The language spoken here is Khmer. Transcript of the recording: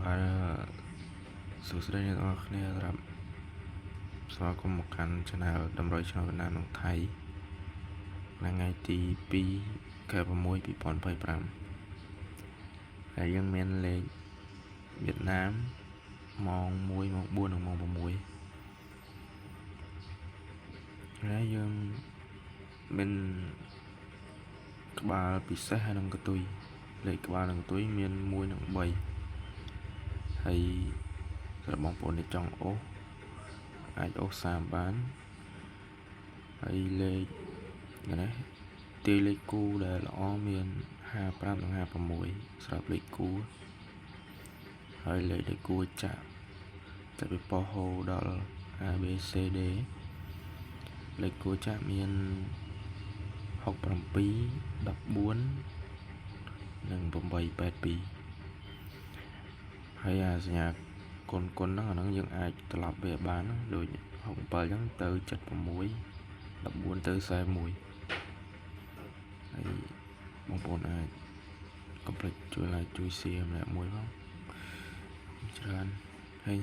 và sự xuất hiện củaគ្នាសម្រាប់ស្វាគមន៍មកកាន់ channel តម្រុយឆ្នោតវៀតណាមនិងថៃថ្ងៃទី2 ខែ 6 2025 ហើយយើងមានលេខវៀតណាមម៉ោង 1 ម៉ោង 4 និងម៉ោង 6 ហើយយើងមានក្បាលពិសេសហើយនិងកតុយលេខក្បាលនិងកតុយមាន 1 និង 3 ហើយសម្រាប់បងប្អូនដែលចង់អូសអាចអូស30បានហើយលេខនេះទាយលេខគូដែលល្អមាន 55 និង 56 សម្រាប់លេខគូហើយលេខគូចាក់ពីប៉ោះហូដល់ ABCD លេខគូចាក់មាន 67 14 និង 882 ហើយអាសញ្ញាគុណហ្នឹងអាហ្នឹងយើងអាចត្រឡប់វាបានដូច 67 អញ្ចឹងទៅ 76 14 ទៅ 41 ហើយបងប្អូនអាចកុំភ្លេចជួយ like ជួយ share ម្នាក់មួយផងច្រើនហេង